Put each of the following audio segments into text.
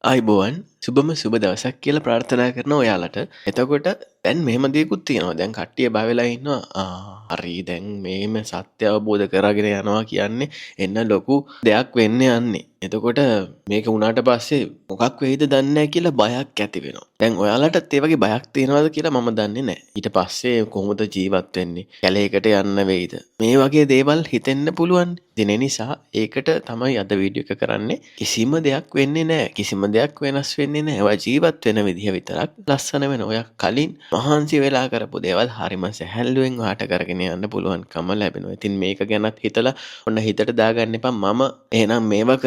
ආයිබෝවන් සුබම සුබ දවසක් කියලා ප්‍රාර්ථනා කරනවා ඔයාලට. එතකොට දැන් මෙහෙම දෙයක්ත් තියෙනවා. දැන් කට්ටිය බය වෙලා ඉන්නවා. හරි දැන් මේම සත්‍ය අවබෝධ කරගෙන යනවා කියන්නේ එන්න ලොකු දෙයක් වෙන්න යන්නේ. එතකොට මේක වුණාට පස්සේ මොකක් වෙයිද දන්නේ නැහැ කියලා බයක් ඇති වෙනවා. දැන් ඔයාලටත් ඒ වගේ බයක් තියෙනවද කියලා මම දන්නේ නැහැ. ඊට පස්සේ කොහොමද ජීවත් වෙන්නේ? කැලේකට යන්න වෙයිද? මේ වගේ දේවල් හිතෙන්න පුළුවන්. ඉතින් ඒ නිසා ඒකට තමයි අද වීඩියෝ එක කරන්නේ. කිසිම දෙයක් වෙන්නේ නැහැ. කිසිම දෙයක් වෙනස් වෙන්නේ නැහැ. ඔයා ජීවත් වෙන විදිහ විතරක් ලස්සන වෙන. ඔයා කලින් මහන්සි වෙලා කරපු දේවල් හරිම සැහැල්ලුවෙන් ඔයාට කරගෙන යන්න පුළුවන්කම ලැබෙනවා. ඉතින් මේක ගැනත් හිතලා ඔන්න හිතට දාගන්න එපා මම එහෙනම් මේවා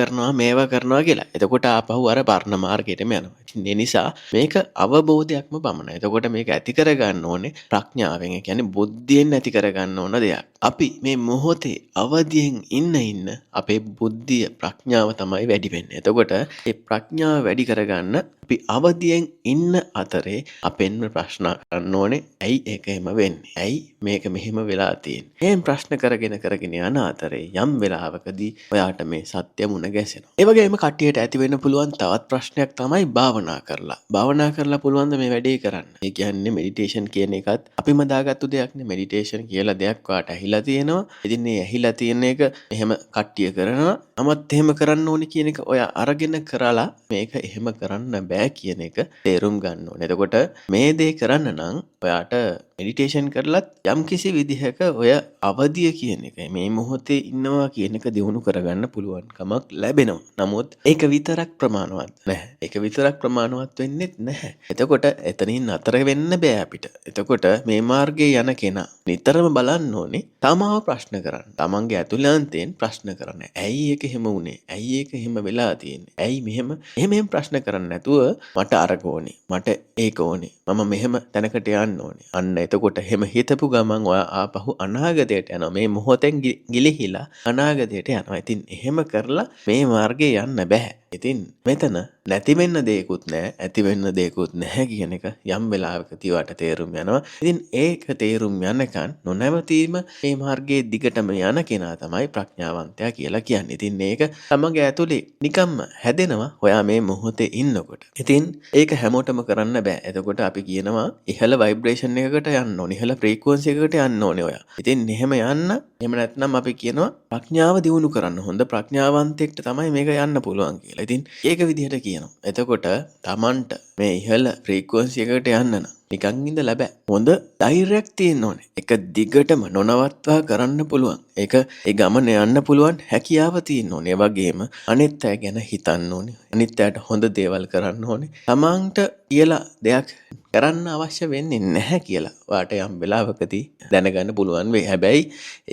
කරනවා කියලා. එතකොට ආපහු අර පරණ මාර්ගයටම යනවා. ඉතින් ඒ නිසා මේක අවබෝධයක්ම පමණයි. එතකොට මේක ඇති කරගන්න ඕනේ ප්‍රඥාවෙන්. ඒ කියන්නේ බුද්ධියෙන් ඇති කරගන්න ඕන දෙයක්. අපි මේ මොහොතේ අවදියෙන් ඉන්න අපේ බුද්ධිය ප්‍රඥාව තමයි වැඩි වෙන්නේ. එතකොට මේ ප්‍රඥාව වැඩි කරගන්න අපි අවදියෙන් ඉන්න අතරේ අපෙන්ම ප්‍රශ්න කරන්න ඕනේ. ඇයි ඒක එහෙම වෙන්නේ? ඇයි මේක මෙහෙම වෙලා තියෙන්නේ? එහෙන් ප්‍රශ්න කරගෙන යන අතරේ යම් වෙලාවකදී ඔයාට මේ සත්‍ය මුණ ගැසෙනවා. ඒ වගේම කට්ටියට ඇති වෙන්න පුළුවන් තවත් ප්‍රශ්නයක් තමයි භාවනා කරලා. භාවනා කරලා පුළුවන් ද මේ වැඩේ කරන්න? ඒ කියන්නේ මෙඩිටේෂන් කියන එකත් අපිම දාගත්තු දෙයක් නේ. මෙඩිටේෂන් කියලා දෙයක් වාට ඇහිලා තියෙනවා. ඉතින් මේ ඇහිලා තියෙන එක එහෙම කට්ටිය කරනවා. නමුත් එහෙම කරන්න ඕනේ කියන එක ඔයා අරගෙන කරලා මේක එහෙම කරන්න බෑ කියන එක තේරුම් ගන්න ඕනේ. එතකොට මේ දේ කරන්න නම් ඔයාට මෙඩිටේෂන් කරලත් යම්කිසි විදිහක ඔය අවදිය කියන එක මේ මොහොතේ ඉන්නවා කියන එක දිනු කරගන්න පුළුවන්කමක් ලැබෙනවා. නමුත් ඒක විතරක් ප්‍රමාණවත් නැහැ. ඒක විතරක් ප්‍රමාණවත් වෙන්නේ නැහැ. එතකොට එතනින් අතර වෙන්න බෑ අපිට. එතකොට මේ මාර්ගයේ යන කෙනා නිතරම බලන්න ඕනේ තමාව ප්‍රශ්න කරන්න. තමන්ගේ ඇතුළාන්තයෙන් ප්‍රශ්න කරන්න. ඇයි ඒක එහෙම වුනේ? ඇයි ඒක එහෙම වෙලා තියෙන්නේ? ඇයි මෙහෙම ප්‍රශ්න කරන්නේ නැතුව මට අරක ඕනේ. මට ඒක ඕනේ. මම මෙහෙම තැනකට යන්න ඕනේ. අන්න එතකොට එහෙම හිතපු ගමන් ඔයා ආපහු අනාගතයට යනවා. මේ මොහොතෙන් ගිලිහිලා අනාගතයට යනවා. ඉතින් එහෙම කරලා මේ මාර්ගේ යන්න බෑ. ඉතින් මෙතන නැති වෙන්න දෙයක්වත් නැහැ, ඇති වෙන්න දෙයක්වත් නැහැ කියන එක යම් වෙලාවකදී වට තේරුම් යනවා. ඉතින් ඒක තේරුම් යනකන් නොනවතීම මේ මාර්ගයේ දිගටම යන කෙනා තමයි ප්‍රඥාවන්තයා කියලා කියන්නේ. ඉතින් මේක තමන්ගේ ඇතුලේ නිකම්ම හැදෙනවා ඔයා මේ මොහොතේ ඉන්නකොට. ඉතින් ඒක හැමෝටම කරන්න බෑ. එතකොට අපි කියනවා ඉහළ ভাইබ්‍රේෂන් එකකට යන්න ඕනේ, ඉහළ ෆ්‍රීකවන්සි එකකට යන්න ඕනේ ඔයා. ඉතින් එහෙම යන්න, එහෙම නැත්නම් අපි කියනවා ප්‍රඥාව දියුණු කරන්න. හොඳ ප්‍රඥාවන්තයෙක්ට තමයි මේක යන්න පුළුවන් කියලා. ඉතින් ඒක විදිහට කියනවා. එතකොට Tamanට මේ ඉහළ ෆ්‍රීකවන්සි එකකට යන්න නම් නිකන් ඉඳලා බෑ. හොඳ ධෛර්යයක් තියෙන්න ඕනේ. එක දිගටම නොනවත්වා කරන්න පුළුවන්. ඒ ගමන යන්න පුළුවන් හැකියාව තියෙන්න ඕනේ. ඒ වගේම අනිත් අය ගැන හිතන්න ඕනේ. අනිත් අයට හොඳ දේවල් කරන්න ඕනේ. Tamanට කියලා දෙයක් කරන්න අවශ්‍ය වෙන්නේ නැහැ කියලා වාට යම් වෙලාවකදී දැනගන්න පුළුවන් වෙයි. හැබැයි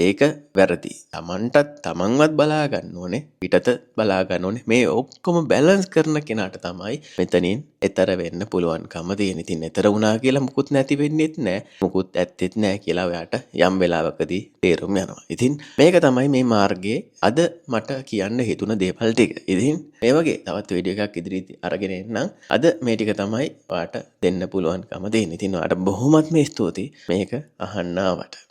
ඒක වැරදි. Tamanටත් Tamanවත් බලා ගන්න ඕනේ. පිටත බලා ගන්න ඕනේ. මේ ඔක්කොම බැලන්ස් කරන කෙනාට තමයි මෙතනින් එතර වෙන්න පුළුවන්කම තියෙන. ඉතින් එතර වුණා කියලා මුකුත් නැති වෙන්නේත් නැහැ. මුකුත් ඇත්තෙත් නැහැ කියලා ඔයාට යම් වෙලාවකදී තේරුම් යනවා. ඉතින් මේක තමයි මේ මාර්ගයේ අද මට කියන්න හිතුණ දේවල් ටික. ඉතින් මේ වගේ තවත් වීඩියෝ එකක් ඉදිරියට අරගෙන එන්නම්. අද මේ ටික තමයි ඔයාට දෙන්න පුළුවන්කම දෙන්නේ. ඉතින් ඔයාට බොහොමත්ම ස්තුතියි මේක අහන්න ආවට.